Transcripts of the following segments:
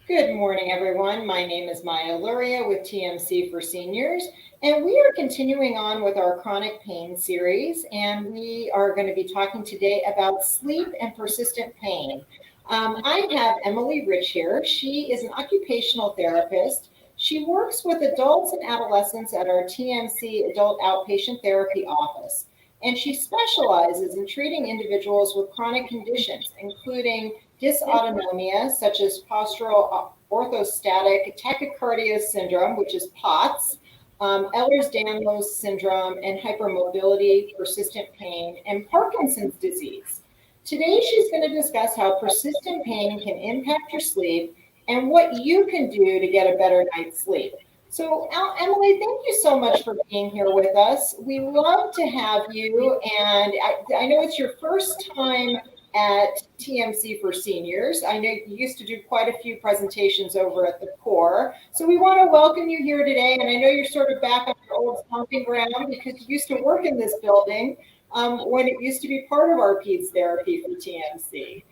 Good morning, everyone. My name is Maya Luria with TMC for Seniors, and we are continuing on with our chronic pain series, and we are going to be talking today about sleep and persistent pain. I have Emily Rich here. She is an occupational therapist. She works with adults and adolescents at our TMC Adult Outpatient Therapy office, and she specializes in treating individuals with chronic conditions, including dysautonomia, such as postural orthostatic tachycardia syndrome, which is POTS, Ehlers-Danlos syndrome, and hypermobility, persistent pain, and Parkinson's disease. Today, she's going to discuss how persistent pain can impact your sleep and what you can do to get a better night's sleep. So, Emily, thank you so much for being here with us. We love to have you, and I know it's your first time at TMC for Seniors. I know you used to do quite a few presentations over at the core. So we want to welcome you here today. And I know you're sort of back on your old stomping ground because you used to work in this building when it used to be part of our PEDS therapy for TMC.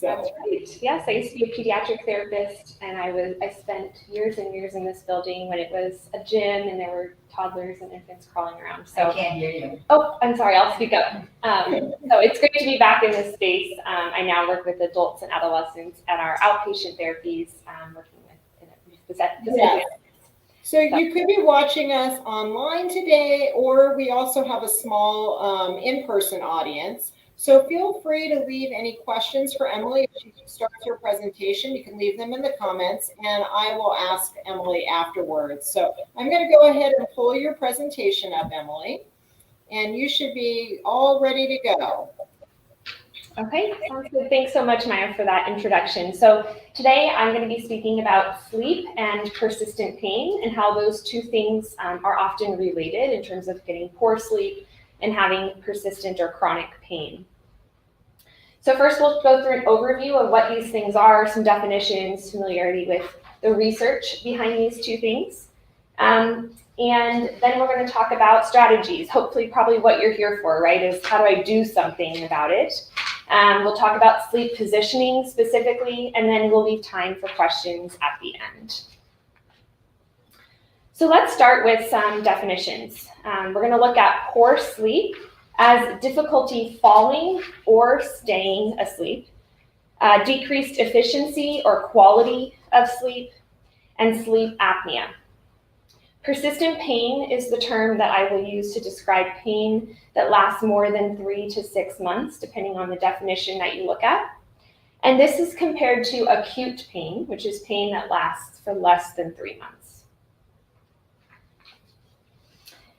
That's right. Yes, I used to be a pediatric therapist, and I spent years and years in this building when it was a gym and there were toddlers and infants crawling around. So I can't hear you. Oh, I'm sorry. I'll speak up. So it's great to be back in this space. I now work with adults and adolescents at our outpatient therapies, working with yes. So you could be watching us online today, or we also have a small in-person audience. So feel free to leave any questions for Emily. If she starts her presentation, you can leave them in the comments, and I will ask Emily afterwards. So I'm going to go ahead and pull your presentation up, Emily, and you should be all ready to go. Okay, sounds good. Thanks so much, Maya, for that introduction. So today I'm going to be speaking about sleep and persistent pain and how those two things are often related in terms of getting poor sleep and having persistent or chronic pain. So first we'll go through an overview of what these things are, some definitions, familiarity with the research behind these two things. And then we're going to talk about strategies, hopefully probably what you're here for, right, is how do I do something about it? We'll talk about sleep positioning specifically, and then we'll leave time for questions at the end. So let's start with some definitions. We're going to look at poor sleep as difficulty falling or staying asleep, decreased efficiency or quality of sleep, and sleep apnea. Persistent pain is the term that I will use to describe pain that lasts more than 3 to 6 months, depending on the definition that you look at. And this is compared to acute pain, which is pain that lasts for less than 3 months.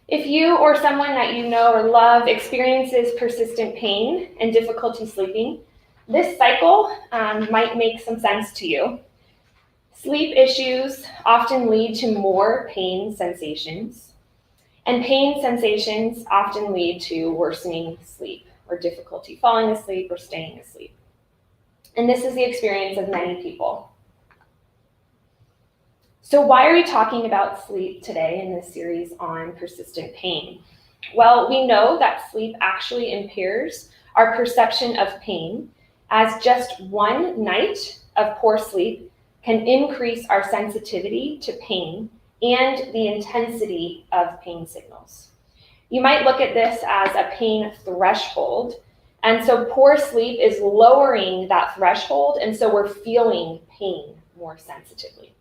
If you or someone that you know or love experiences persistent pain and difficulty sleeping, this cycle might make some sense to you. Sleep issues often lead to more pain sensations, and pain sensations often lead to worsening sleep or difficulty falling asleep or staying asleep. And this is the experience of many people. So why are we talking about sleep today in this series on persistent pain? Well, we know that sleep actually impairs our perception of pain, as just one night of poor sleep can increase our sensitivity to pain and the intensity of pain signals. You might look at this as a pain threshold, and so poor sleep is lowering that threshold, and so we're feeling pain more sensitively.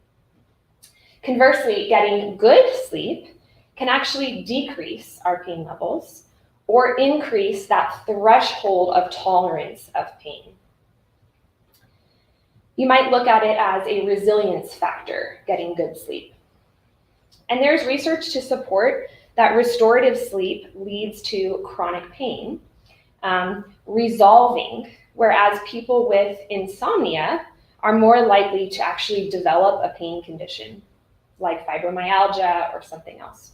Conversely, getting good sleep can actually decrease our pain levels or increase that threshold of tolerance of pain. You might look at it as a resilience factor, getting good sleep. And there's research to support that restorative sleep leads to chronic pain resolving, whereas people with insomnia are more likely to actually develop a pain condition like fibromyalgia or something else.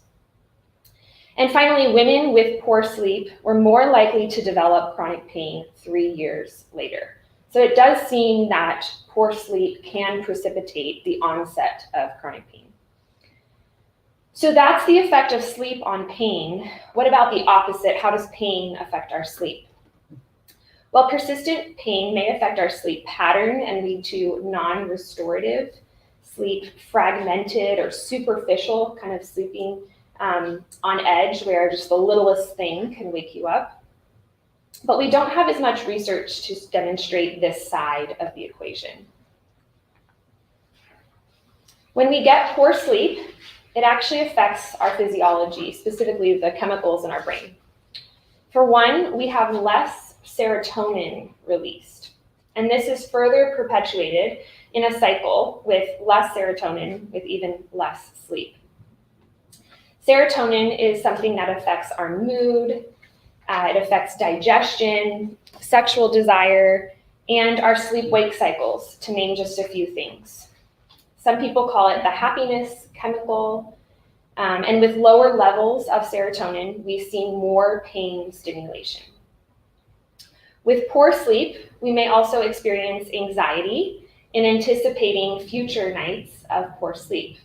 And finally, women with poor sleep were more likely to develop chronic pain 3 years later. So it does seem that poor sleep can precipitate the onset of chronic pain. So that's the effect of sleep on pain. What about the opposite? How does pain affect our sleep? Well, persistent pain may affect our sleep pattern and lead to non-restorative sleep, fragmented or superficial kind of sleeping on edge, where just the littlest thing can wake you up. But we don't have as much research to demonstrate this side of the equation. When we get poor sleep, it actually affects our physiology, specifically the chemicals in our brain. For one, we have less serotonin released, and this is further perpetuated in a cycle with less serotonin with even less sleep. Serotonin is something that affects our mood, it affects digestion, sexual desire, and our sleep-wake cycles, to name just a few things. Some people call it the happiness chemical, and with lower levels of serotonin, we see more pain stimulation. With poor sleep, we may also experience anxiety in anticipating future nights of poor sleep.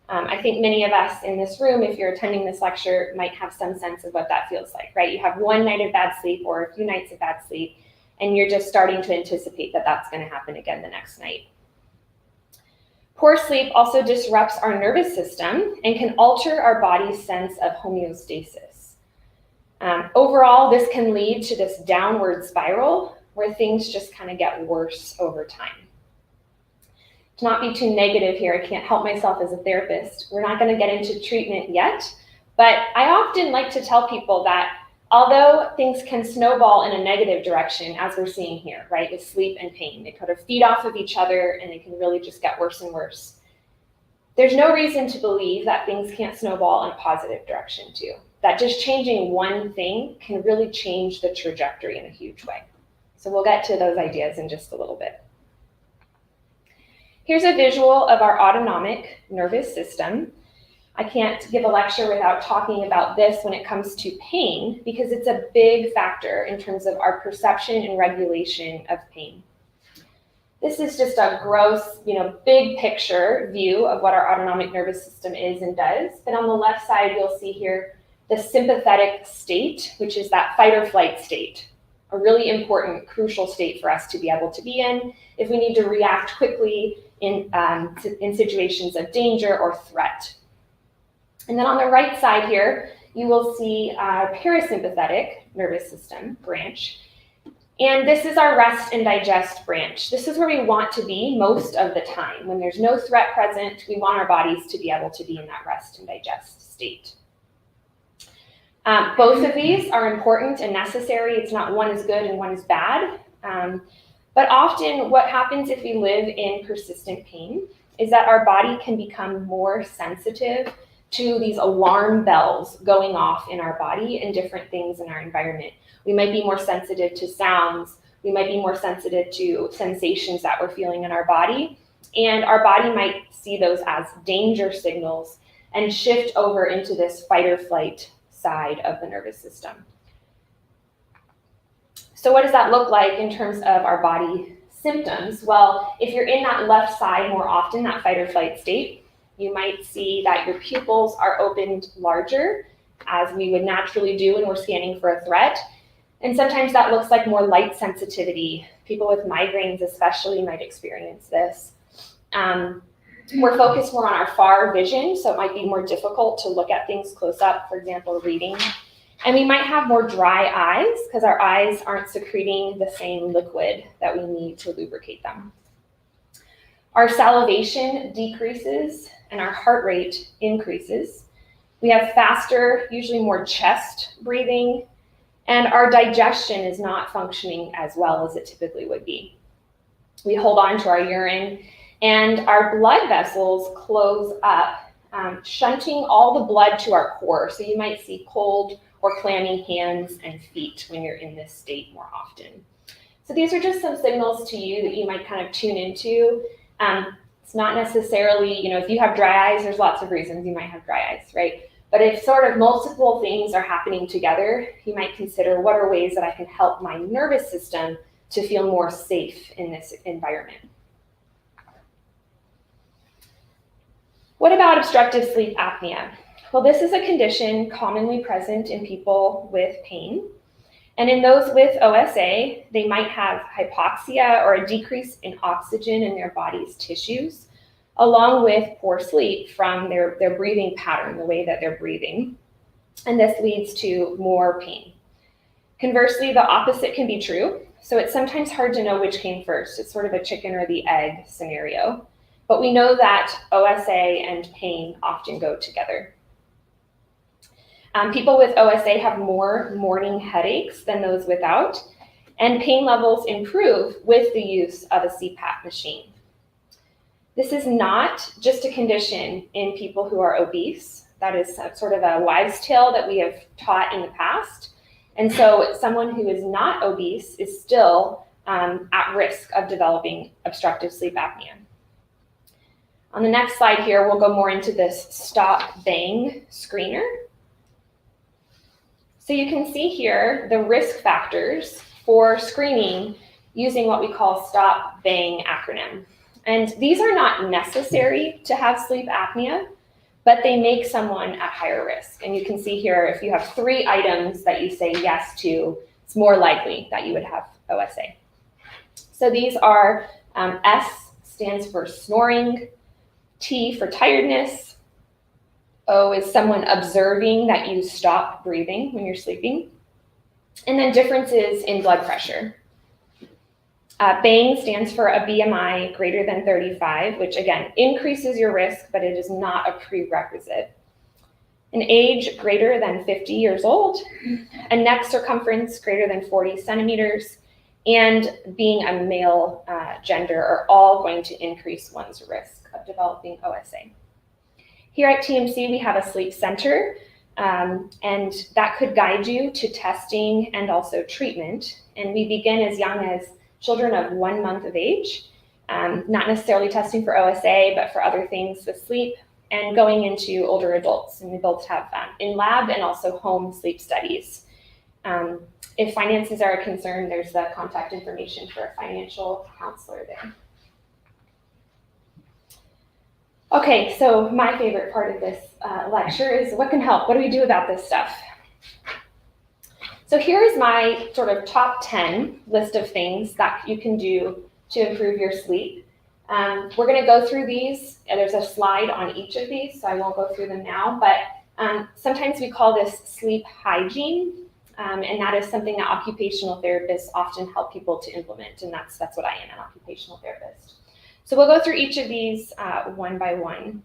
I think many of us in this room, if you're attending this lecture, might have some sense of what that feels like, right? You have one night of bad sleep or a few nights of bad sleep, and you're just starting to anticipate that that's going to happen again the next night. Poor sleep also disrupts our nervous system and can alter our body's sense of homeostasis. Overall, this can lead to this downward spiral where things just kind of get worse over time. To not be too negative here, I can't help myself as a therapist. We're not going to get into treatment yet, but I often like to tell people that although things can snowball in a negative direction, as we're seeing here, right, with sleep and pain, they kind of feed off of each other and they can really just get worse and worse. There's no reason to believe that things can't snowball in a positive direction too. That just changing one thing can really change the trajectory in a huge way. So we'll get to those ideas in just a little bit. Here's a visual of our autonomic nervous system. I can't give a lecture without talking about this when it comes to pain, because it's a big factor in terms of our perception and regulation of pain. This is just a gross, big picture view of what our autonomic nervous system is and does. But on the left side, you'll see here the sympathetic state, which is that fight or flight state, a really important, crucial state for us to be able to be in if we need to react quickly in situations of danger or threat. And then on the right side here, you will see our parasympathetic nervous system branch. And this is our rest and digest branch. This is where we want to be most of the time. When there's no threat present, we want our bodies to be able to be in that rest and digest state. Both of these are important and necessary. It's not one is good and one is bad. But often what happens if we live in persistent pain is that our body can become more sensitive to these alarm bells going off in our body and different things in our environment. We might be more sensitive to sounds. We might be more sensitive to sensations that we're feeling in our body. And our body might see those as danger signals and shift over into this fight or flight side of the nervous system. So what does that look like in terms of our body symptoms? Well, if you're in that left side more often, that fight or flight state, you might see that your pupils are opened larger, as we would naturally do when we're scanning for a threat. And sometimes that looks like more light sensitivity. People with migraines especially might experience this. We're focused more on our far vision, so it might be more difficult to look at things close up, for example, reading. And we might have more dry eyes because our eyes aren't secreting the same liquid that we need to lubricate them. Our salivation decreases and our heart rate increases. We have faster, usually more chest breathing, and our digestion is not functioning as well as it typically would be. We hold on to our urine, and our blood vessels close up, shunting all the blood to our core. So you might see cold or clammy hands and feet when you're in this state more often. So these are just some signals to you that you might kind of tune into. It's not necessarily, if you have dry eyes, there's lots of reasons you might have dry eyes, right? But if sort of multiple things are happening together, you might consider what are ways that I can help my nervous system to feel more safe in this environment. What about obstructive sleep apnea? Well, this is a condition commonly present in people with pain. And in those with OSA, they might have hypoxia or a decrease in oxygen in their body's tissues, along with poor sleep from their breathing pattern, the way that they're breathing. And this leads to more pain. Conversely, the opposite can be true. So it's sometimes hard to know which came first. It's sort of a chicken or the egg scenario. But we know that OSA and pain often go together. People with OSA have more morning headaches than those without, and pain levels improve with the use of a CPAP machine. This is not just a condition in people who are obese. That is sort of a wives' tale that we have taught in the past. And so someone who is not obese is still at risk of developing obstructive sleep apnea. On the next slide here, we'll go more into this stop bang screener. So you can see here the risk factors for screening using what we call stop bang acronym. And these are not necessary to have sleep apnea, but they make someone at higher risk. And you can see here, if you have 3 items that you say yes to, it's more likely that you would have OSA. So these are S stands for snoring, T for tiredness, O is someone observing that you stop breathing when you're sleeping, and then differences in blood pressure. BANG stands for a BMI greater than 35, which again increases your risk, but it is not a prerequisite. An age greater than 50 years old, a neck circumference greater than 40 centimeters, and being a male gender are all going to increase one's risk of developing OSA. Here at TMC, we have a sleep center, and that could guide you to testing and also treatment. And we begin as young as children of 1 month of age, not necessarily testing for OSA, but for other things with sleep, and going into older adults. And we both have in-lab and also home sleep studies. If finances are a concern, there's the contact information for a financial counselor there. Okay, so my favorite part of this lecture is what can help? What do we do about this stuff? So here's my sort of top 10 list of things that you can do to improve your sleep. We're going to go through these. There's a slide on each of these, so I won't go through them now, but sometimes we call this sleep hygiene, and that is something that occupational therapists often help people to implement, and that's what I am, an occupational therapist. So we'll go through each of these one by one.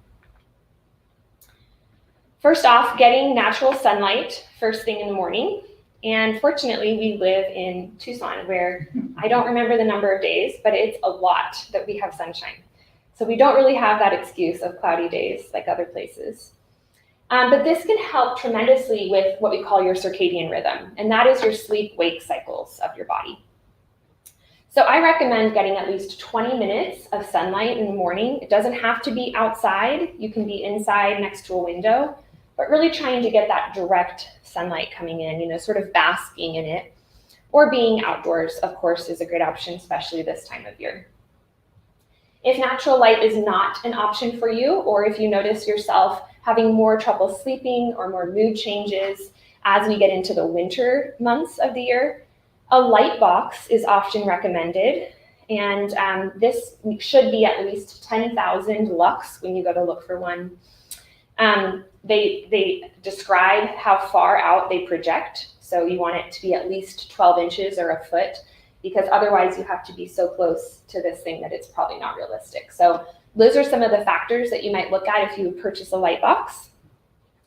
First off, getting natural sunlight first thing in the morning. And fortunately, we live in Tucson, where I don't remember the number of days, but it's a lot that we have sunshine. So we don't really have that excuse of cloudy days like other places. But this can help tremendously with what we call your circadian rhythm, and that is your sleep-wake cycles of your body. So I recommend getting at least 20 minutes of sunlight in the morning. It doesn't have to be outside. You can be inside next to a window, but really trying to get that direct sunlight coming in, sort of basking in it. Or being outdoors, of course, is a great option, especially this time of year. If natural light is not an option for you, or if you notice yourself having more trouble sleeping or more mood changes as we get into the winter months of the year, a light box is often recommended, and this should be at least 10,000 lux when you go to look for one. They describe how far out they project, so you want it to be at least 12 inches or a foot, because otherwise you have to be so close to this thing that it's probably not realistic. So those are some of the factors that you might look at if you purchase a light box.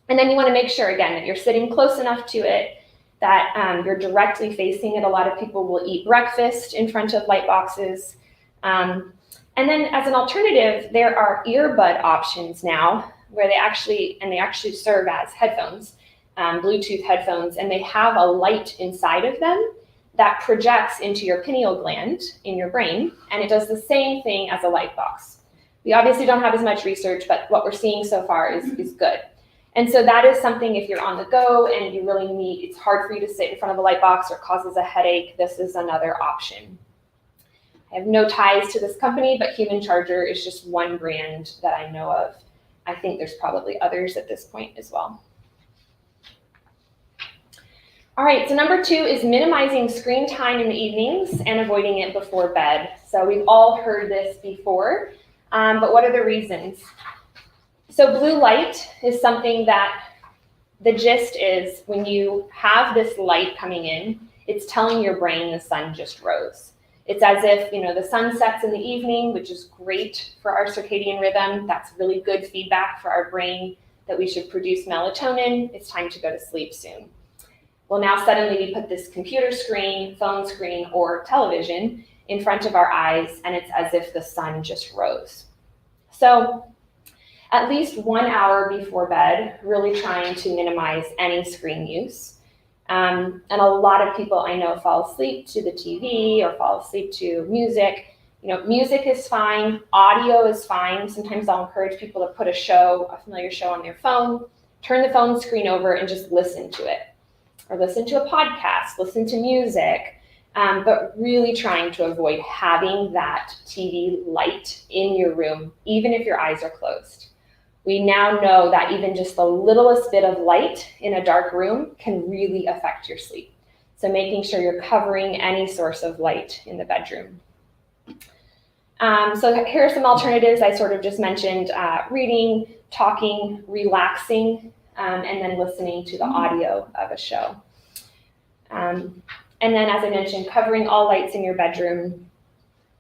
And then you want to make sure, again, that you're sitting close enough to it, that you're directly facing it. A lot of people will eat breakfast in front of light boxes. And then as an alternative, there are earbud options now where they actually serve as headphones, Bluetooth headphones, and they have a light inside of them that projects into your pineal gland in your brain, and it does the same thing as a light box. We obviously don't have as much research, but what we're seeing so far is good. And so that is something, if you're on the go and you really need, it's hard for you to sit in front of a light box or causes a headache, this is another option. I have no ties to this company, but Human Charger is just one brand that I know of. I think there's probably others at this point as well. All right, so number 2 is minimizing screen time in the evenings and avoiding it before bed. So we've all heard this before, but what are the reasons? So blue light is something that the gist is when you have this light coming in, it's telling your brain the sun just rose. It's as if, the sun sets in the evening, which is great for our circadian rhythm. That's really good feedback for our brain that we should produce melatonin. It's time to go to sleep soon. Well, now suddenly we put this computer screen, phone screen, or television in front of our eyes, and it's as if the sun just rose. So at least 1 hour before bed, really trying to minimize any screen use. And a lot of people I know fall asleep to the TV or fall asleep to music. Music is fine, audio is fine. Sometimes I'll encourage people to put a familiar show on their phone, turn the phone screen over and just listen to it. Or listen to a podcast, listen to music, but really trying to avoid having that TV light in your room, even if your eyes are closed. We now know that even just the littlest bit of light in a dark room can really affect your sleep. So making sure you're covering any source of light in the bedroom. So here are some alternatives. I sort of just mentioned reading, talking, relaxing, and then listening to the audio of a show. And then, as I mentioned, covering all lights in your bedroom.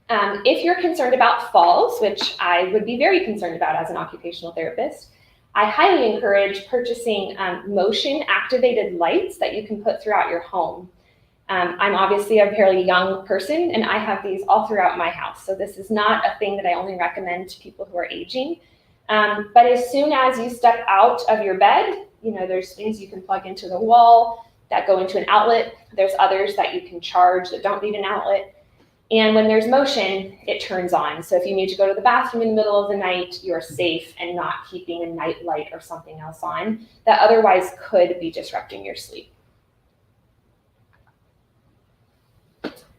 If you're concerned about falls, which I would be very concerned about as an occupational therapist, I highly encourage purchasing motion-activated lights that you can put throughout your home. I'm obviously a fairly young person, and I have these all throughout my house. So this is not a thing that I only recommend to people who are aging. But as soon as you step out of your bed, there's things you can plug into the wall that go into an outlet. There's others that you can charge that don't need an outlet. And when there's motion, it turns on. So if you need to go to the bathroom in the middle of the night, you're safe and not keeping a night light or something else on that otherwise could be disrupting your sleep.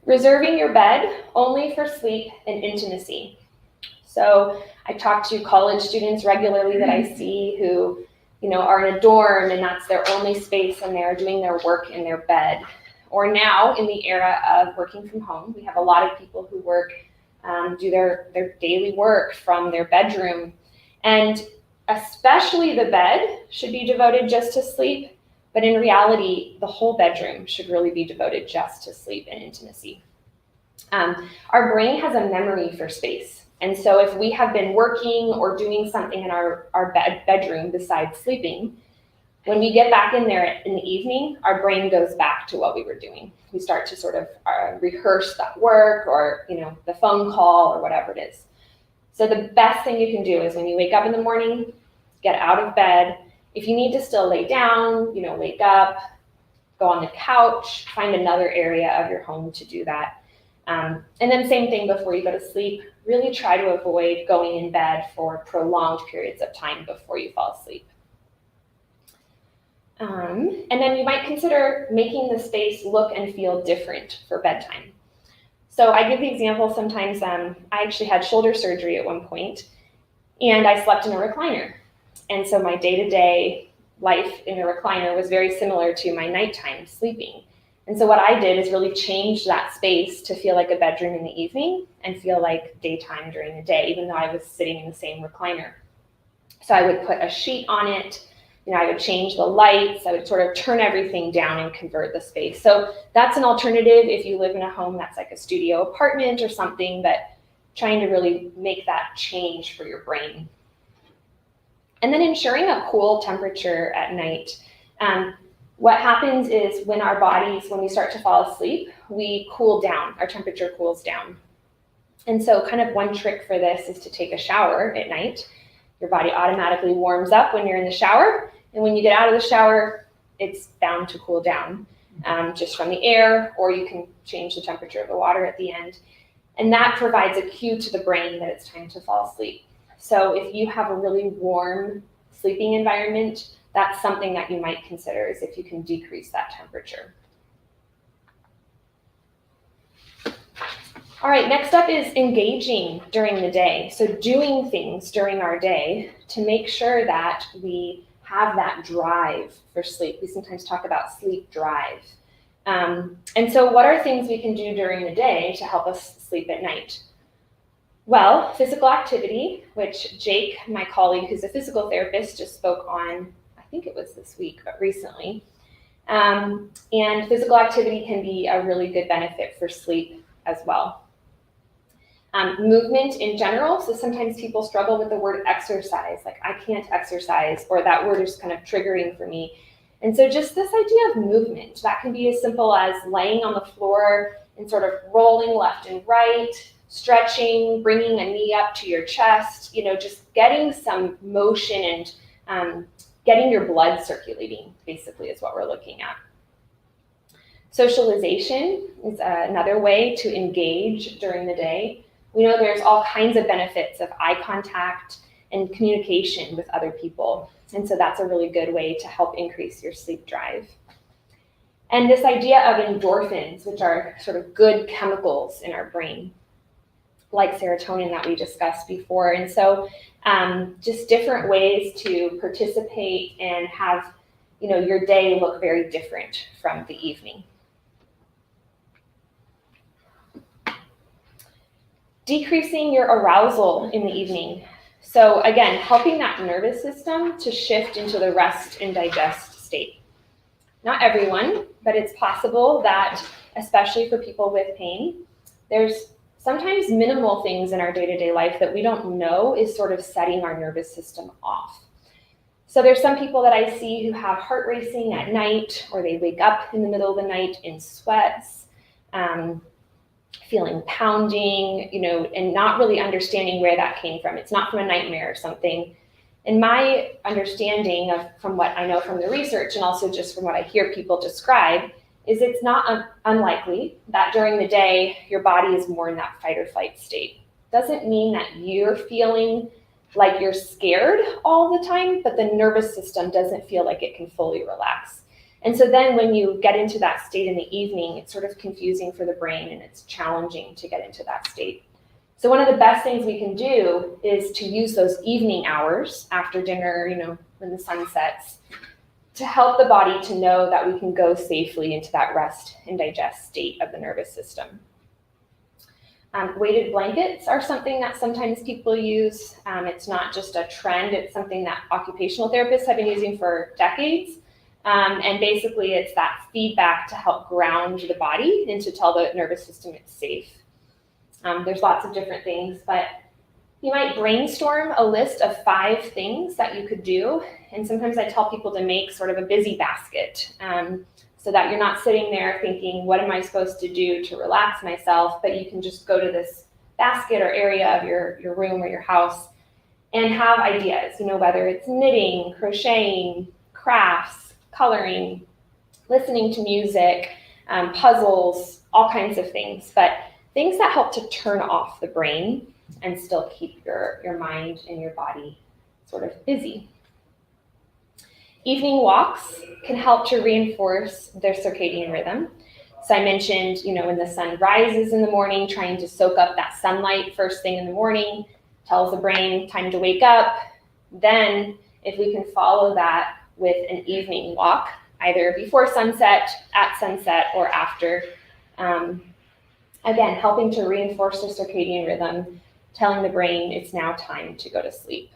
Reserving your bed only for sleep and intimacy. So I talk to college students regularly that I see who, are in a dorm and that's their only space and they're doing their work in their bed. Or now in the era of working from home, we have a lot of people who do their daily work from their bedroom. And especially the bed should be devoted just to sleep, but in reality, the whole bedroom should really be devoted just to sleep and intimacy. Our brain has a memory for space. And so if we have been working or doing something in our bedroom besides sleeping, when we get back in there in the evening, our brain goes back to what we were doing. We start to sort of rehearse that work or, the phone call or whatever it is. So the best thing you can do is when you wake up in the morning, get out of bed. If you need to still lay down, wake up, go on the couch, find another area of your home to do that. And then same thing before you go to sleep, really try to avoid going in bed for prolonged periods of time before you fall asleep. And then you might consider making the space look and feel different for bedtime. So I give the example sometimes, I actually had shoulder surgery at one point, and I slept in a recliner. And so my day-to-day life in a recliner was very similar to my nighttime sleeping. And so what I did is really change that space to feel like a bedroom in the evening and feel like daytime during the day, even though I was sitting in the same recliner. So I would put a sheet on it, I would change the lights, I would sort of turn everything down and convert the space. So that's an alternative if you live in a home that's like a studio apartment or something, but trying to really make that change for your brain. And then ensuring a cool temperature at night. What happens is when we start to fall asleep, we cool down, our temperature cools down. And so kind of one trick for this is to take a shower at night. Your body automatically warms up when you're in the shower. And when you get out of the shower, it's bound to cool down just from the air, or you can change the temperature of the water at the end. And that provides a cue to the brain that it's time to fall asleep. So if you have a really warm sleeping environment, that's something that you might consider, is if you can decrease that temperature. All right, next up is engaging during the day. So doing things during our day to make sure that we have that drive for sleep. We sometimes talk about sleep drive. And so what are things we can do during the day to help us sleep at night? Well, physical activity, which Jake, my colleague who's a physical therapist, just spoke on, I think it was this week, but recently. And physical activity can be a really good benefit for sleep as well. Movement in general, so sometimes people struggle with the word exercise, like I can't exercise, or that word is kind of triggering for me. And so just this idea of movement, that can be as simple as laying on the floor and sort of rolling left and right, stretching, bringing a knee up to your chest, just getting some motion and getting your blood circulating, basically, is what we're looking at. Socialization is another way to engage during the day. We know there's all kinds of benefits of eye contact and communication with other people. And so that's a really good way to help increase your sleep drive. And this idea of endorphins, which are sort of good chemicals in our brain, like serotonin that we discussed before. And so just different ways to participate and have, your day look very different from the evening. Decreasing your arousal in the evening. So again, helping that nervous system to shift into the rest and digest state. Not everyone, but it's possible that, especially for people with pain, there's sometimes minimal things in our day-to-day life that we don't know is sort of setting our nervous system off. So there's some people that I see who have heart racing at night, or they wake up in the middle of the night in sweats, feeling pounding, and not really understanding where that came from. It's not from a nightmare or something. And my understanding from what I know from the research, and also just from what I hear people describe, is it's not unlikely that during the day, your body is more in that fight or flight state. Doesn't mean that you're feeling like you're scared all the time, but the nervous system doesn't feel like it can fully relax. And so then when you get into that state in the evening, it's sort of confusing for the brain and it's challenging to get into that state. So one of the best things we can do is to use those evening hours after dinner, when the sun sets, to help the body to know that we can go safely into that rest and digest state of the nervous system. Weighted blankets are something that sometimes people use. It's not just a trend, it's something that occupational therapists have been using for decades. And basically it's that feedback to help ground the body and to tell the nervous system it's safe. There's lots of different things, but you might brainstorm a list of 5 things that you could do. And sometimes I tell people to make sort of a busy basket so that you're not sitting there thinking, what am I supposed to do to relax myself? But you can just go to this basket or area of your room or your house and have ideas, whether it's knitting, crocheting, crafts, coloring, listening to music, puzzles, all kinds of things, but things that help to turn off the brain and still keep your mind and your body sort of busy. Evening walks can help to reinforce their circadian rhythm. So I mentioned, when the sun rises in the morning, trying to soak up that sunlight first thing in the morning, tells the brain time to wake up. Then if we can follow that with an evening walk, either before sunset, at sunset, or after, again, helping to reinforce the circadian rhythm, telling the brain it's now time to go to sleep.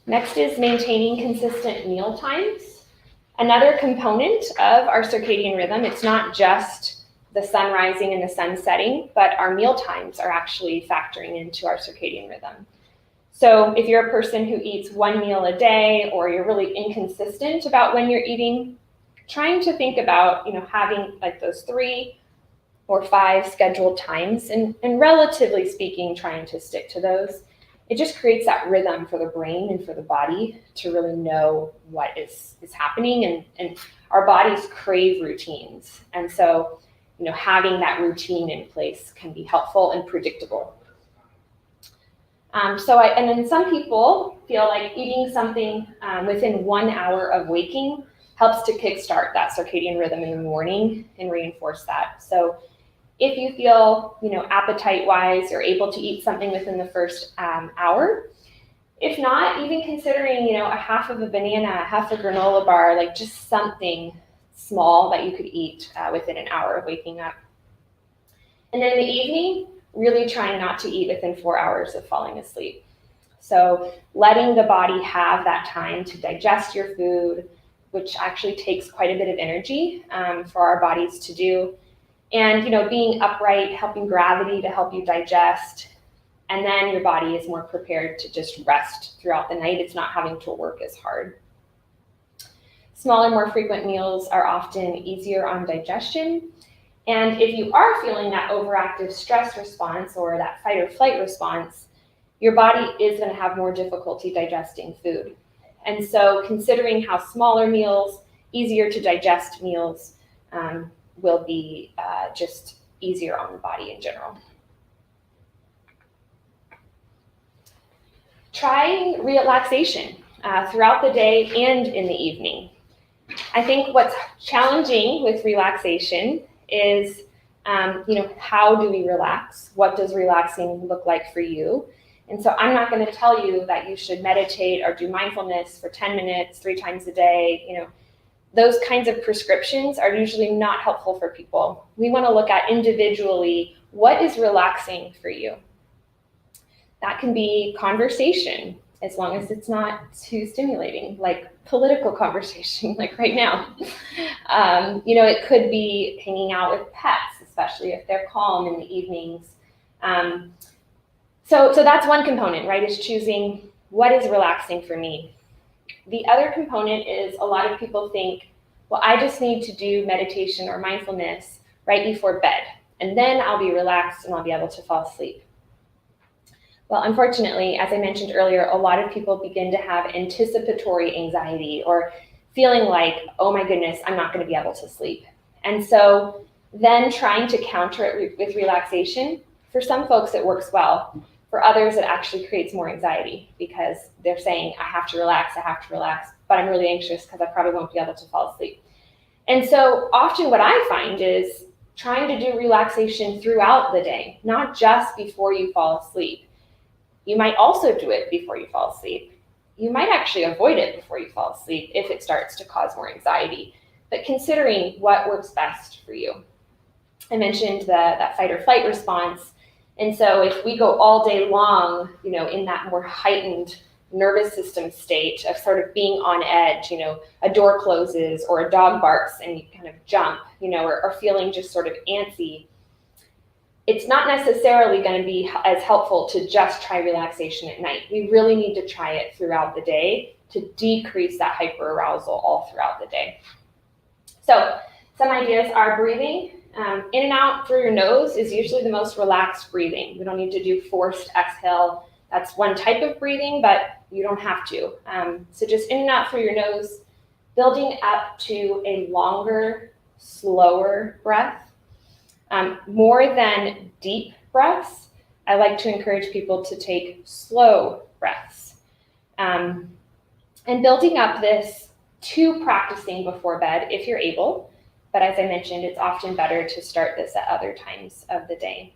Next is maintaining consistent meal times. Another component of our circadian rhythm, it's not just the sun rising and the sun setting, but our meal times are actually factoring into our circadian rhythm. So if you're a person who eats 1 meal a day, or you're really inconsistent about when you're eating, trying to think about, having like those 3 or 5 scheduled times, and relatively speaking, trying to stick to those. It just creates that rhythm for the brain and for the body to really know what is happening, and our bodies crave routines. And so, having that routine in place can be helpful and predictable. And then some people feel like eating something within 1 hour of waking helps to kickstart that circadian rhythm in the morning and reinforce that. So If you feel, appetite-wise, you're able to eat something within the first hour. If not, even considering, a half of a banana, half a granola bar, like just something small that you could eat within an hour of waking up. And then in the evening, really trying not to eat within 4 hours of falling asleep. So letting the body have that time to digest your food, which actually takes quite a bit of energy for our bodies to do. And, being upright, helping gravity to help you digest. And then your body is more prepared to just rest throughout the night. It's not having to work as hard. Smaller, more frequent meals are often easier on digestion. And if you are feeling that overactive stress response or that fight or flight response, your body is going to have more difficulty digesting food. And so considering how smaller meals, easier to digest meals will be just easier on the body in general. Trying relaxation throughout the day and in the evening. I think what's challenging with relaxation is, how do we relax? What does relaxing look like for you? And so I'm not going to tell you that you should meditate or do mindfulness for 10 minutes, 3 times a day. Those kinds of prescriptions are usually not helpful for people. We want to look at individually, what is relaxing for you? That can be conversation, as long as it's not too stimulating, like political conversation, like right now. It could be hanging out with pets, especially if they're calm in the evenings. So that's one component, right, is choosing what is relaxing for me. The other component is a lot of people think, well, I just need to do meditation or mindfulness right before bed, and then I'll be relaxed and I'll be able to fall asleep. Well, unfortunately, as I mentioned earlier, a lot of people begin to have anticipatory anxiety or feeling like, oh my goodness, I'm not going to be able to sleep. And so then trying to counter it with relaxation, for some folks it works well. For others, it actually creates more anxiety because they're saying, I have to relax, but I'm really anxious because I probably won't be able to fall asleep. And so often what I find is trying to do relaxation throughout the day, not just before you fall asleep. You might also do it before you fall asleep. You might actually avoid it before you fall asleep if it starts to cause more anxiety, but considering what works best for you. I mentioned that fight or flight response. And so if we go all day long, in that more heightened nervous system state of sort of being on edge, a door closes or a dog barks and you kind of jump, or feeling just sort of antsy, it's not necessarily going to be as helpful to just try relaxation at night. We really need to try it throughout the day to decrease that hyperarousal all throughout the day. So some ideas are breathing. In and out through your nose is usually the most relaxed breathing. We don't need to do forced exhale. That's one type of breathing, but you don't have to. So just in and out through your nose, building up to a longer, slower breath. More than deep breaths, I like to encourage people to take slow breaths. And building up this to practicing before bed if you're able. But as I mentioned, it's often better to start this at other times of the day.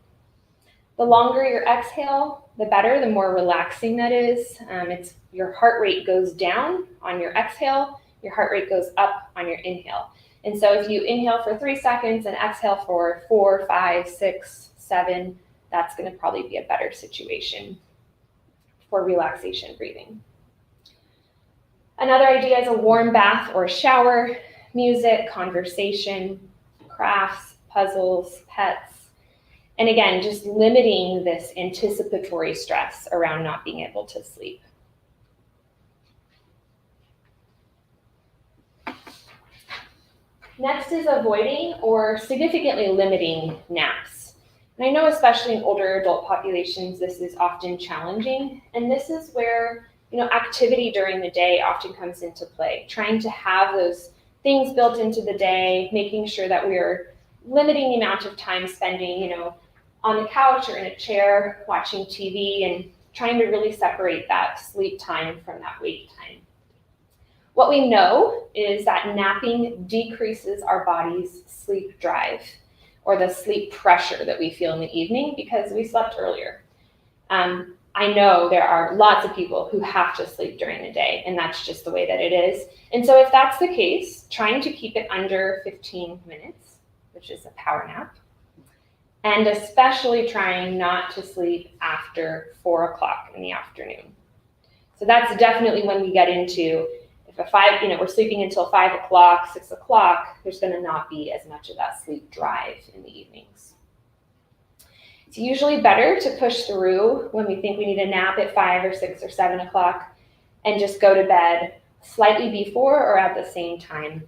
The longer your exhale, the better, the more relaxing that is. Your heart rate goes down on your exhale, your heart rate goes up on your inhale. And so if you inhale for 3 seconds and exhale for 4, 5, 6, 7, that's going to probably be a better situation for relaxation breathing. Another idea is a warm bath or shower, music, conversation, crafts, puzzles, pets. And again, just limiting this anticipatory stress around not being able to sleep. Next is avoiding or significantly limiting naps. And I know especially in older adult populations, this is often challenging. And this is where, activity during the day often comes into play. Trying to have those things built into the day, making sure that we're limiting the amount of time spending, on the couch or in a chair, watching TV, and trying to really separate that sleep time from that wake time. What we know is that napping decreases our body's sleep drive, or the sleep pressure that we feel in the evening because we slept earlier. I know there are lots of people who have to sleep during the day, and that's just the way that it is. And so if that's the case, trying to keep it under 15 minutes, which is a power nap, and especially trying not to sleep after 4 o'clock in the afternoon. So that's definitely when we get into, if we're sleeping until 5 o'clock, 6 o'clock, there's going to not be as much of that sleep drive in the evenings. It's usually better to push through when we think we need a nap at 5 or 6 or 7 o'clock and just go to bed slightly before or at the same time.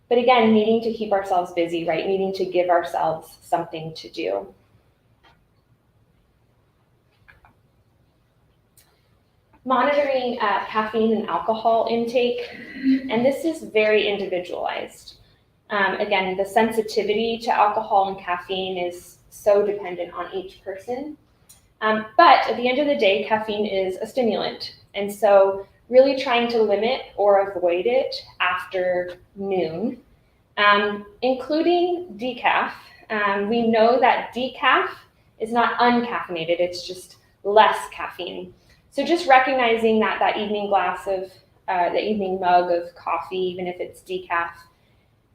But again, needing to keep ourselves busy, right? Needing to give ourselves something to do. Monitoring caffeine and alcohol intake, and this is very individualized. Again, the sensitivity to alcohol and caffeine is so dependent on each person. But at the end of the day, caffeine is a stimulant. And so really trying to limit or avoid it after noon, including decaf. We know that decaf is not uncaffeinated, it's just less caffeine. So just recognizing that that evening glass of, the evening mug of coffee, even if it's decaf,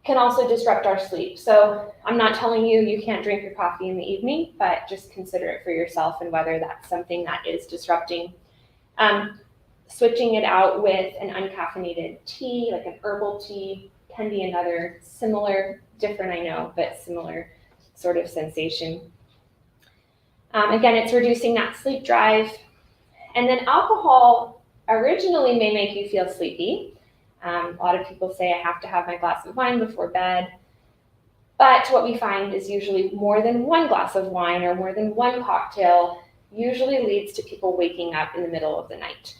can also disrupt our sleep. So I'm not telling you you can't drink your coffee in the evening, but just consider it for yourself and whether that's something that is disrupting. Switching it out with an uncaffeinated tea, like an herbal tea, can be another similar, different I know, but similar sort of sensation. Again, it's reducing that sleep drive. And then alcohol originally may make you feel sleepy. A lot of people say I have to have my glass of wine before bed. But what we find is usually more than one glass of wine or more than one cocktail usually leads to people waking up in the middle of the night.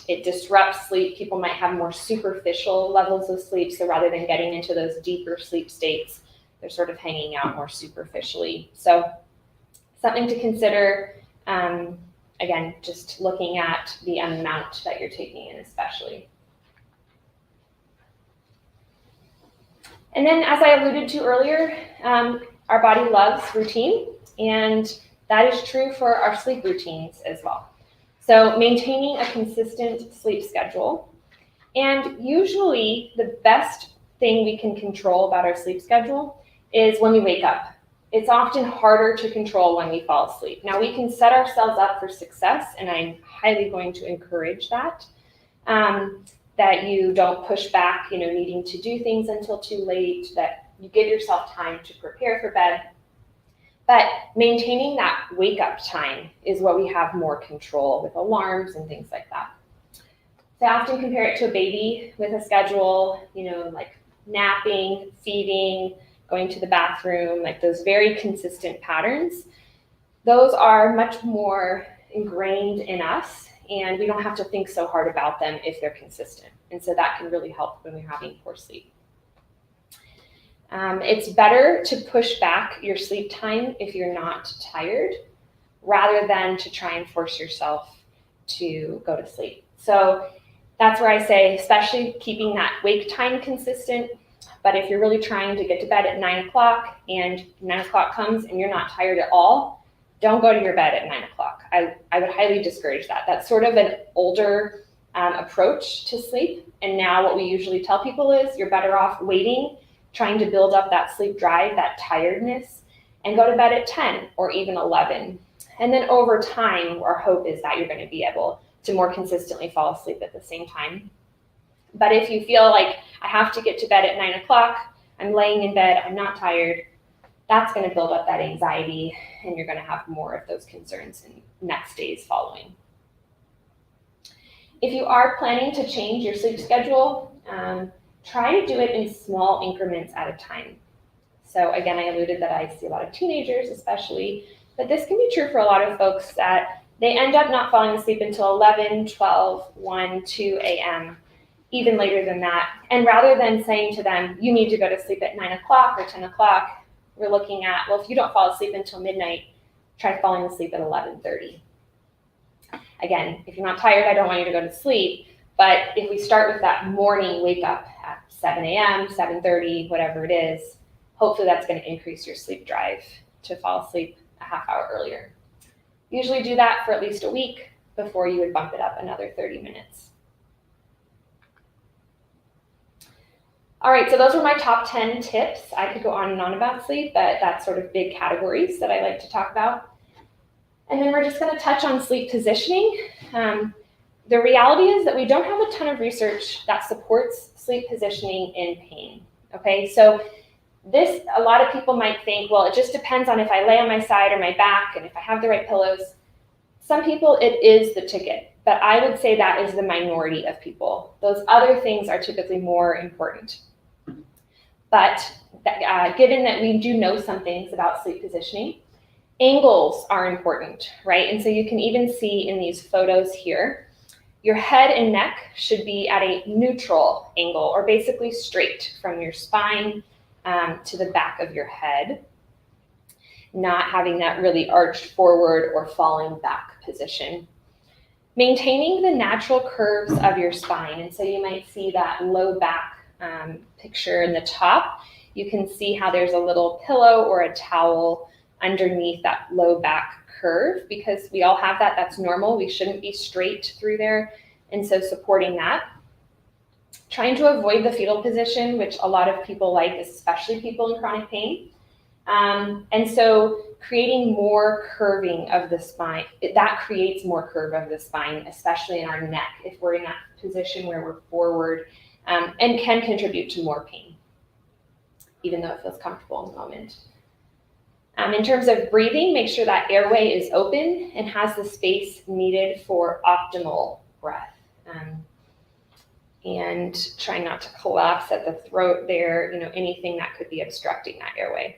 It disrupts sleep. People might have more superficial levels of sleep. So rather than getting into those deeper sleep states, they're sort of hanging out more superficially. So something to consider. Again, just looking at the amount that you're taking in especially. And then as I alluded to earlier, our body loves routine, and that is true for our sleep routines as well. So maintaining a consistent sleep schedule, and usually the best thing we can control about our sleep schedule is when we wake up. It's often harder to control when we fall asleep. Now we can set ourselves up for success, and I'm highly going to encourage that. That you don't push back, needing to do things until too late, that you give yourself time to prepare for bed. But maintaining that wake up time is what we have more control with alarms and things like that. So I often compare it to a baby with a schedule, like napping, feeding, going to the bathroom, like those very consistent patterns. Those are much more ingrained in us, and we don't have to think so hard about them if they're consistent. And so that can really help when we're having poor sleep. It's better to push back your sleep time if you're not tired, rather than to try and force yourself to go to sleep. So that's where I say, especially keeping that wake time consistent. But if you're really trying to get to bed at 9 o'clock and 9 o'clock comes and you're not tired at all, don't go to your bed at 9 o'clock. I would highly discourage that. That's sort of an older approach to sleep. And now what we usually tell people is you're better off waiting, trying to build up that sleep drive, that tiredness, and go to bed at 10 or even 11. And then over time, our hope is that you're going to be able to more consistently fall asleep at the same time. But if you feel like I have to get to bed at 9 o'clock, I'm laying in bed, I'm not tired, that's going to build up that anxiety, and you're going to have more of those concerns in next days following. If you are planning to change your sleep schedule, try to do it in small increments at a time. So again, I alluded that I see a lot of teenagers especially, but this can be true for a lot of folks that they end up not falling asleep until 11, 12, 1, 2 a.m., even later than that. And rather than saying to them, you need to go to sleep at 9 o'clock or 10 o'clock, we're looking at, well, if you don't fall asleep until midnight, try falling asleep at 11:30. Again, if you're not tired, I don't want you to go to sleep. But if we start with that morning wake up at 7 a.m., 7:30, whatever it is, hopefully that's going to increase your sleep drive to fall asleep a half hour earlier. Usually do that for at least a week before you would bump it up another 30 minutes. All right, so those were my top 10 tips. I could go on and on about sleep, but that's sort of big categories that I like to talk about. And then we're just going to touch on sleep positioning. The reality is that we don't have a ton of research that supports sleep positioning in pain. Okay, so this, a lot of people might think, well, it just depends on if I lay on my side or my back and if I have the right pillows. Some people, it is the ticket, but I would say that is the minority of people. Those other things are typically more important. But given that we do know some things about sleep positioning, angles are important, right? And so you can even see in these photos here, your head and neck should be at a neutral angle, or basically straight from your spine to the back of your head, not having that really arched forward or falling back position. Maintaining the natural curves of your spine, and so you might see that low back picture in the top. You can see how there's a little pillow or a towel underneath that low back curve, because we all have that. That's normal. We shouldn't be straight through there. And so supporting that. Trying to avoid the fetal position, which a lot of people like, especially people in chronic pain. And so creating more curving of the spine, that creates more curve of the spine, especially in our neck, if we're in that position where we're forward, and can contribute to more pain, even though it feels comfortable in the moment. In terms of breathing, make sure that airway is open and has the space needed for optimal breath. And try not to collapse at the throat there, anything that could be obstructing that airway.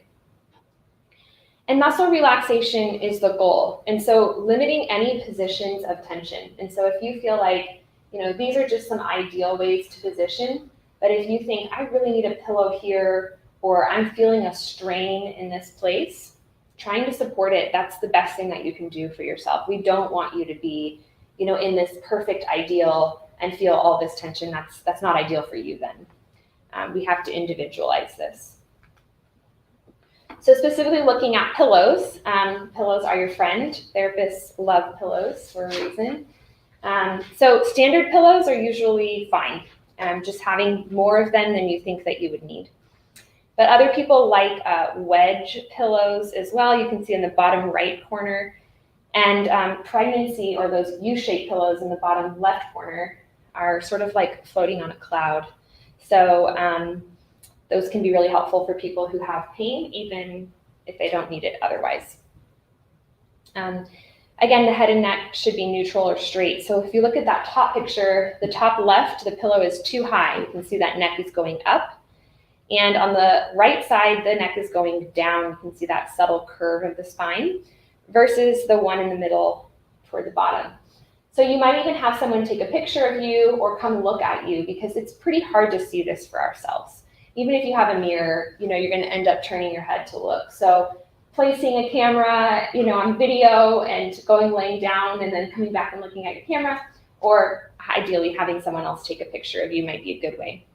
And muscle relaxation is the goal. And so limiting any positions of tension. And so if you feel like, these are just some ideal ways to position, but if you think I really need a pillow here, or I'm feeling a strain in this place, trying to support it, that's the best thing that you can do for yourself. We don't want you to be, in this perfect ideal and feel all this tension. That's not ideal for you then. We have to individualize this. So specifically looking at pillows, pillows are your friend. Therapists love pillows for a reason. So standard pillows are usually fine, just having more of them than you think that you would need. But other people like wedge pillows as well. You can see in the bottom right corner. And pregnancy, or those U-shaped pillows in the bottom left corner, are sort of like floating on a cloud. So those can be really helpful for people who have pain, even if they don't need it otherwise. Again, the head and neck should be neutral or straight. So if you look at that top picture, the top left, the pillow is too high. You can see that neck is going up. And on the right side, the neck is going down. You can see that subtle curve of the spine versus the one in the middle toward the bottom. So you might even have someone take a picture of you or come look at you, because it's pretty hard to see this for ourselves. Even if you have a mirror, you're going to end up turning your head to look. So placing a camera, on video and laying down and then coming back and looking at your camera, or ideally having someone else take a picture of you, might be a good way.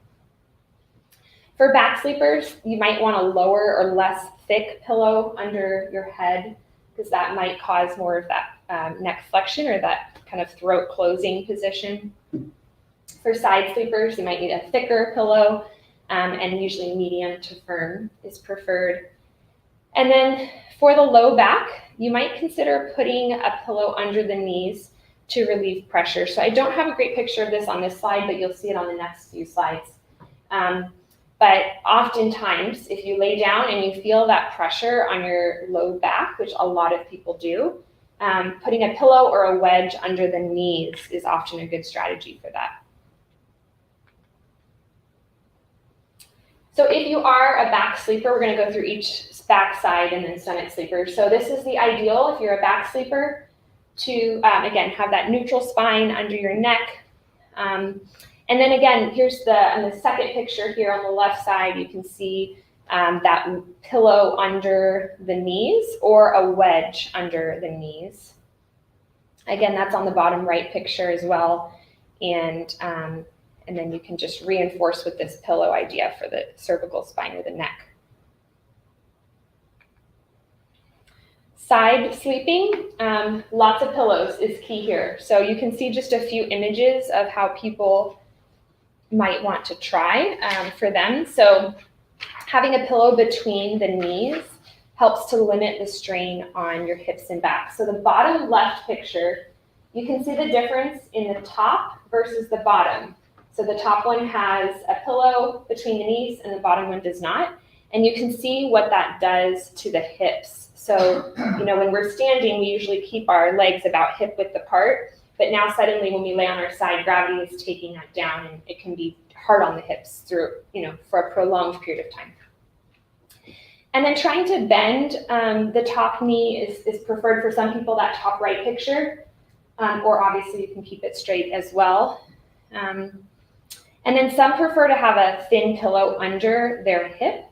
For back sleepers, you might want a lower or less thick pillow under your head, because that might cause more of that neck flexion or that kind of throat closing position. For side sleepers, you might need a thicker pillow, and usually medium to firm is preferred. And then for the low back, you might consider putting a pillow under the knees to relieve pressure. So I don't have a great picture of this on this slide, but you'll see it on the next few slides. But oftentimes, if you lay down and you feel that pressure on your low back, which a lot of people do, putting a pillow or a wedge under the knees is often a good strategy for that. So if you are a back sleeper, we're going to go through each back side and then stomach sleeper. So this is the ideal if you're a back sleeper to, again, have that neutral spine under your neck. And then again, here's on the second picture here on the left side, you can see that pillow under the knees or a wedge under the knees. Again, that's on the bottom right picture as well. And then you can just reinforce with this pillow idea for the cervical spine or the neck. Side sleeping, lots of pillows is key here. So you can see just a few images of how people might want to try for them. So having a pillow between the knees helps to limit the strain on your hips and back. So the bottom left picture, you can see the difference in the top versus the bottom. So the top one has a pillow between the knees and the bottom one does not. And you can see what that does to the hips. So, when we're standing, we usually keep our legs about hip width apart. But now suddenly when we lay on our side, gravity is taking that down and it can be hard on the hips through, for a prolonged period of time. And then trying to bend the top knee is preferred for some people, that top right picture, or obviously you can keep it straight as well. And then some prefer to have a thin pillow under their hip.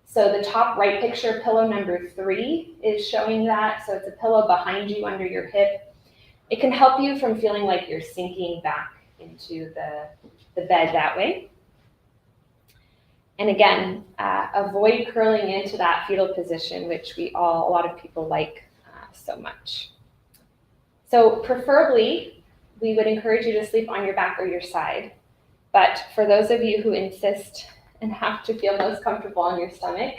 So the top right picture, pillow number 3, is showing that. So it's a pillow behind you under your hip. It can help you from feeling like you're sinking back into the bed that way. And again, avoid curling into that fetal position, which a lot of people like so much. So preferably, we would encourage you to sleep on your back or your side. But for those of you who insist and have to feel most comfortable on your stomach,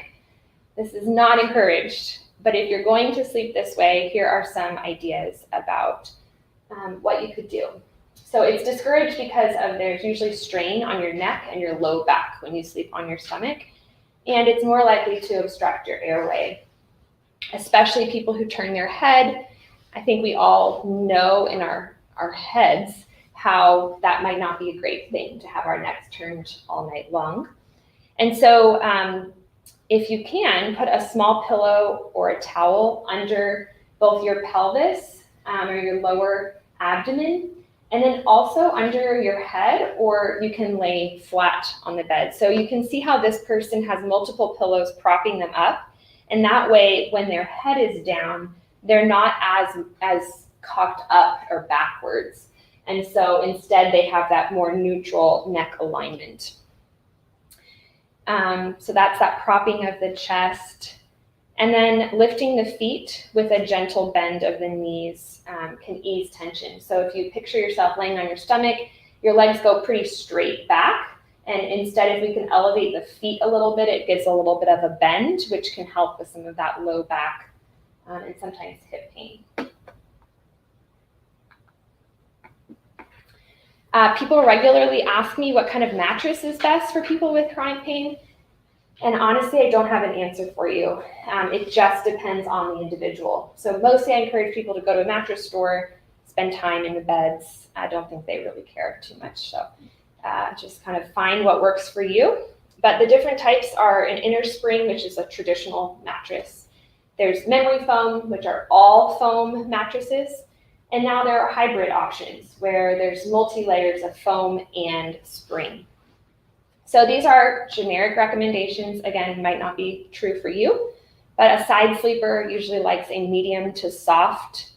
this is not encouraged. But if you're going to sleep this way, here are some ideas about what you could do. So it's discouraged because there's usually strain on your neck and your low back when you sleep on your stomach, and it's more likely to obstruct your airway, especially people who turn their head. I think we all know in our heads how that might not be a great thing to have our necks turned all night long. And so if you can, put a small pillow or a towel under both your pelvis or your lower abdomen, and then also under your head, or you can lay flat on the bed. So you can see how this person has multiple pillows propping them up, and that way when their head is down, they're not as cocked up or backwards. And so instead they have that more neutral neck alignment. So that's that propping of the chest. And then lifting the feet with a gentle bend of the knees can ease tension. So if you picture yourself laying on your stomach, your legs go pretty straight back. And instead, if we can elevate the feet a little bit, it gives a little bit of a bend, which can help with some of that low back and sometimes hip pain. People regularly ask me what kind of mattress is best for people with chronic pain. And honestly, I don't have an answer for you. It just depends on the individual. So mostly I encourage people to go to a mattress store, spend time in the beds. I don't think they really care too much. So just kind of find what works for you. But the different types are an inner spring, which is a traditional mattress. There's memory foam, which are all foam mattresses. And now there are hybrid options where there's multi-layers of foam and spring. So these are generic recommendations. Again, might not be true for you, but a side sleeper usually likes a medium to soft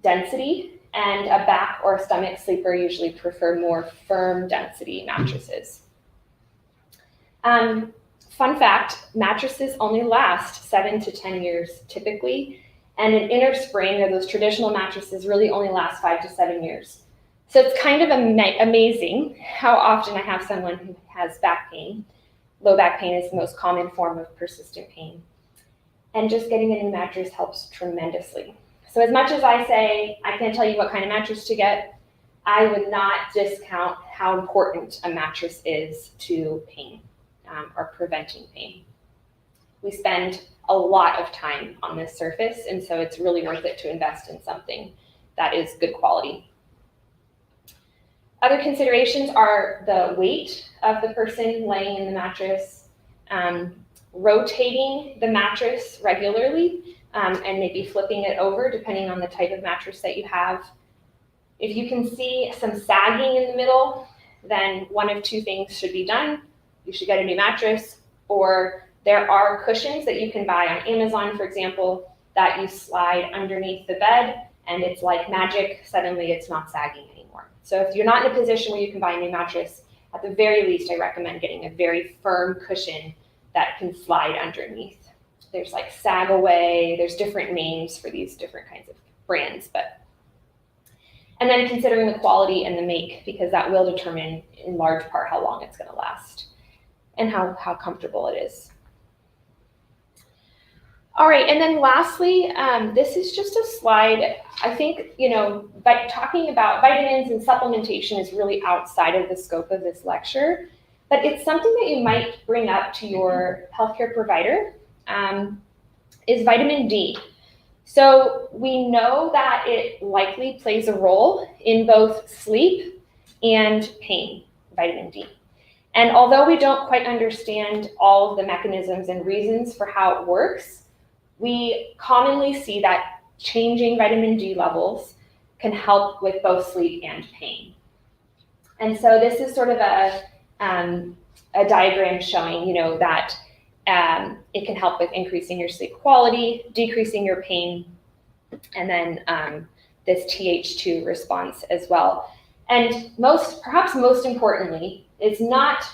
density, and a back or stomach sleeper usually prefer more firm density mattresses. Fun fact, mattresses only last 7 to 10 years typically, and an inner spring, or those traditional mattresses, really only last 5 to 7 years. So it's kind of amazing how often I have someone who has back pain. Low back pain is the most common form of persistent pain. And just getting a new mattress helps tremendously. So as much as I say, I can't tell you what kind of mattress to get, I would not discount how important a mattress is to pain or preventing pain. We spend a lot of time on this surface, and so it's really worth it to invest in something that is good quality. Other considerations are the weight of the person laying in the mattress, rotating the mattress regularly, and maybe flipping it over depending on the type of mattress that you have. If you can see some sagging in the middle, then one of two things should be done. You should get a new mattress, or there are cushions that you can buy on Amazon, for example, that you slide underneath the bed, and it's like magic. Suddenly it's not sagging anymore. So if you're not in a position where you can buy a new mattress, at the very least, I recommend getting a very firm cushion that can slide underneath. there's like Sag Away, there's different names for these different kinds of brands, and then considering the quality and the make, because that will determine in large part how long it's going to last and how comfortable it is. All right, and then lastly, this is just a slide. I think, by talking about vitamins and supplementation is really outside of the scope of this lecture, but it's something that you might bring up to your healthcare provider, is vitamin D. So we know that it likely plays a role in both sleep and pain, vitamin D. And although we don't quite understand all of the mechanisms and reasons for how it works, we commonly see that changing vitamin D levels can help with both sleep and pain. And so this is sort of a diagram showing, that it can help with increasing your sleep quality, decreasing your pain, and then this Th2 response as well. And perhaps most importantly, it's not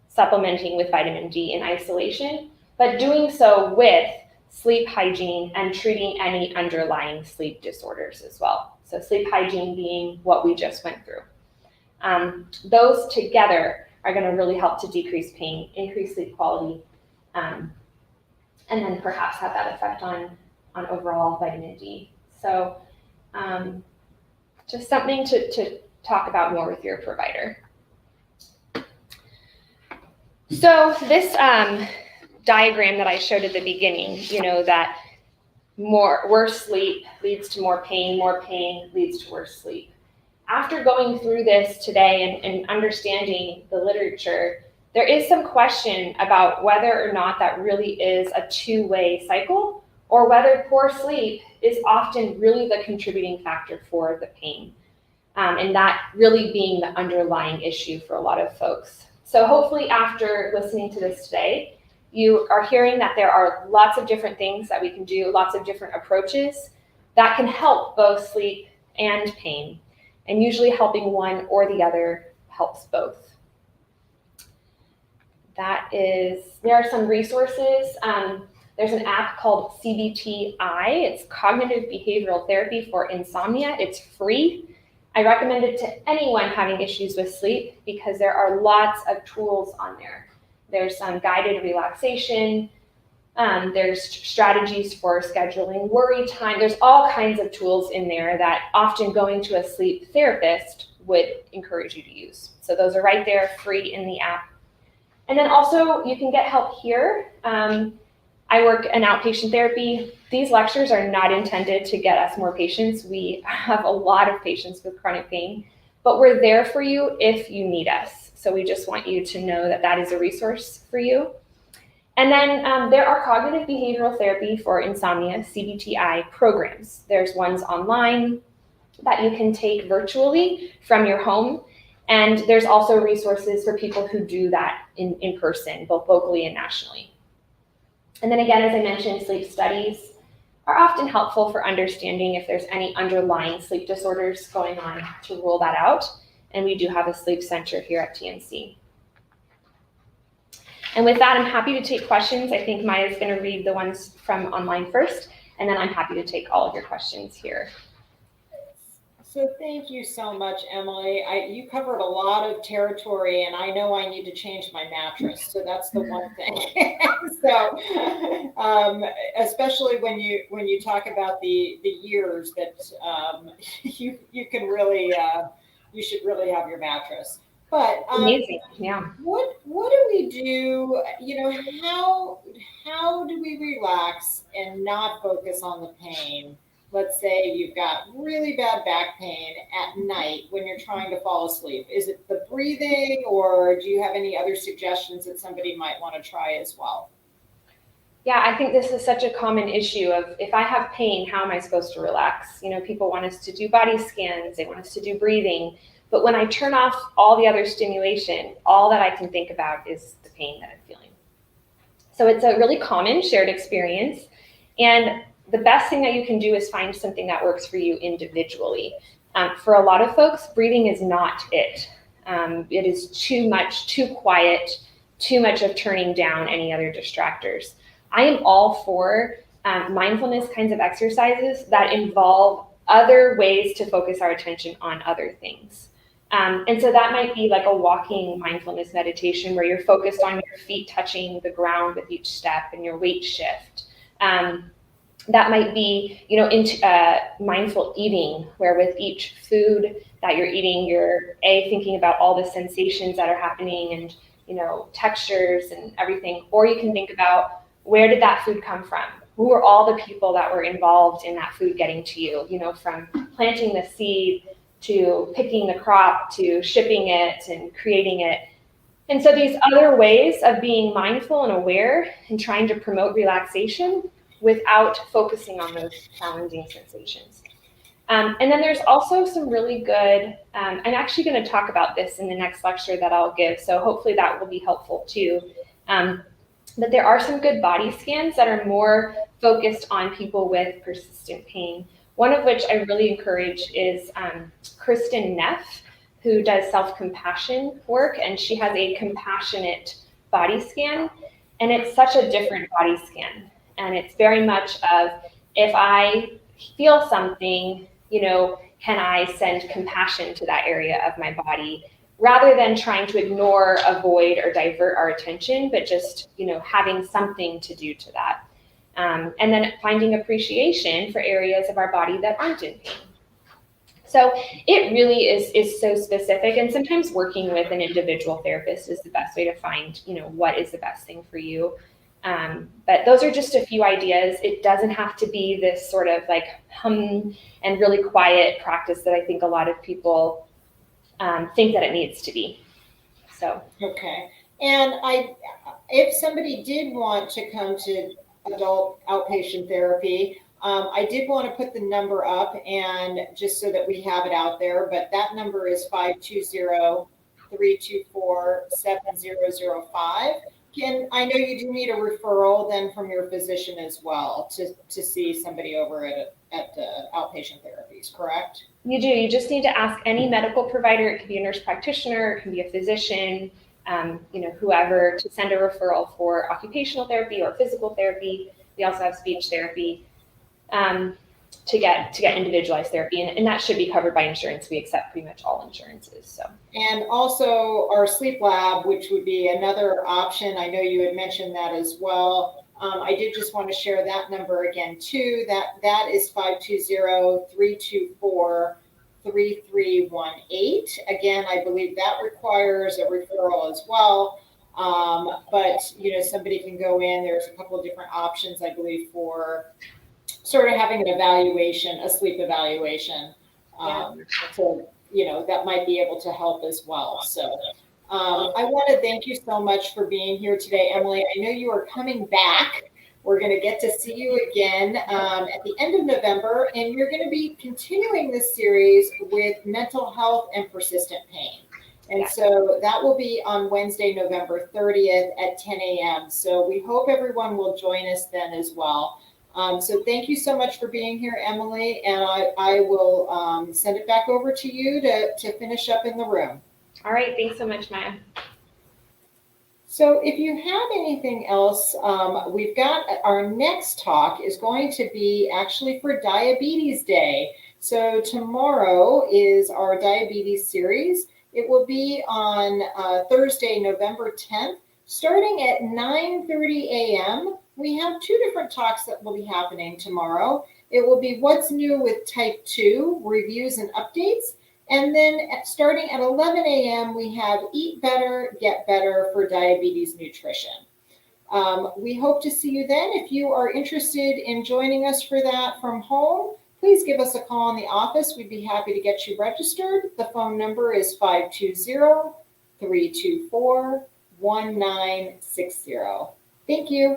supplementing with vitamin D in isolation, but doing so with sleep hygiene and treating any underlying sleep disorders as well. So sleep hygiene being what we just went through. Those together are going to really help to decrease pain, increase sleep quality, and then perhaps have that effect on overall vitamin D. So just something to talk about more with your provider. So this diagram that I showed at the beginning, that worse sleep leads to more pain leads to worse sleep. After going through this today and understanding the literature, there is some question about whether or not that really is a two-way cycle, or whether poor sleep is often really the contributing factor for the pain, and that really being the underlying issue for a lot of folks. So hopefully after listening to this today, you are hearing that there are lots of different things that we can do, lots of different approaches that can help both sleep and pain. And usually helping one or the other helps both. There are some resources. There's an app called CBTI. It's Cognitive Behavioral Therapy for Insomnia. It's free. I recommend it to anyone having issues with sleep because there are lots of tools on there. There's some guided relaxation. There's strategies for scheduling worry time. There's all kinds of tools in there that often going to a sleep therapist would encourage you to use. So those are right there, free in the app. And then also you can get help here. I work in outpatient therapy. These lectures are not intended to get us more patients. We have a lot of patients with chronic pain, but we're there for you if you need us. So we just want you to know that that is a resource for you. And then there are cognitive behavioral therapy for insomnia, CBTI programs. There's ones online that you can take virtually from your home. And there's also resources for people who do that in person, both locally and nationally. And then again, as I mentioned, sleep studies are often helpful for understanding if there's any underlying sleep disorders going on to rule that out. And we do have a sleep center here at TMC. And with that, I'm happy to take questions. I think Maya's going to read the ones from online first, and then I'm happy to take all of your questions here. So thank you so much, Emily. You covered a lot of territory, and I know I need to change my mattress. So that's the one thing. So especially when you talk about the years that you can really you should really have your mattress. But amazing, yeah. What do we do? How do we relax and not focus on the pain? Let's say you've got really bad back pain at night when you're trying to fall asleep. Is it the breathing, or do you have any other suggestions that somebody might want to try as well? Yeah, I think this is such a common issue of if I have pain, how am I supposed to relax? People want us to do body scans, they want us to do breathing. But when I turn off all the other stimulation, all that I can think about is the pain that I'm feeling. So it's a really common shared experience. And the best thing that you can do is find something that works for you individually. For a lot of folks, breathing is not it. It is too much, too quiet, too much of turning down any other distractors. I am all for mindfulness kinds of exercises that involve other ways to focus our attention on other things. And so that might be like a walking mindfulness meditation where you're focused on your feet touching the ground with each step and your weight shift. That might be, into mindful eating, where with each food that you're eating, you're thinking about all the sensations that are happening and, textures and everything. Or you can think about, where did that food come from? Who were all the people that were involved in that food getting to you? From planting the seed to picking the crop to shipping it and creating it. And so these other ways of being mindful and aware and trying to promote relaxation without focusing on those challenging sensations. And then there's also some really good, I'm actually going to talk about this in the next lecture that I'll give, so hopefully that will be helpful too. But there are some good body scans that are more focused on people with persistent pain. One of which I really encourage is Kristen Neff, who does self-compassion work, and she has a compassionate body scan, and it's such a different body scan. And it's very much of, if I feel something, can I send compassion to that area of my body, rather than trying to ignore, avoid, or divert our attention, but just, having something to do to that. And then finding appreciation for areas of our body that aren't in pain. So it really is so specific, and sometimes working with an individual therapist is the best way to find, what is the best thing for you. But those are just a few ideas. It doesn't have to be this sort of like hum and really quiet practice that I think a lot of people think that it needs to be. So. Okay. And if somebody did want to come to adult outpatient therapy, I did want to put the number up, and just so that we have it out there, but that number is 520-324-7005. I know you do need a referral then from your physician as well to see somebody over at outpatient therapies, correct? You do. You just need to ask any medical provider. It could be a nurse practitioner, it can be a physician, whoever, to send a referral for occupational therapy or physical therapy. We also have speech therapy to get individualized therapy, and that should be covered by insurance. We accept pretty much all insurances. So. And also our sleep lab, which would be another option. I know you had mentioned that as well. I did just want to share that number again too. That is 520-324-3318. Again, I believe that requires a referral as well. But somebody can go in. There's a couple of different options, I believe, for sort of having an evaluation, a sleep evaluation. So that might be able to help as well. So I want to thank you so much for being here today, Emily. I know you are coming back. We're going to get to see you again at the end of November, and you're going to be continuing this series with mental health and persistent pain. And so that will be on Wednesday, November 30th at 10 a.m. So we hope everyone will join us then as well. So thank you so much for being here, Emily, and I will send it back over to you to finish up in the room. All right. Thanks so much, Maya. So if you have anything else, we've got our next talk is going to be actually for Diabetes Day. So tomorrow is our diabetes series. It will be on Thursday, November 10th, starting at 9:30 a.m. We have two different talks that will be happening tomorrow. It will be What's New with Type 2, Reviews and Updates. And then starting at 11 a.m., we have Eat Better, Get Better for Diabetes Nutrition. We hope to see you then. If you are interested in joining us for that from home, please give us a call in the office. We'd be happy to get you registered. The phone number is 520-324-1960. Thank you.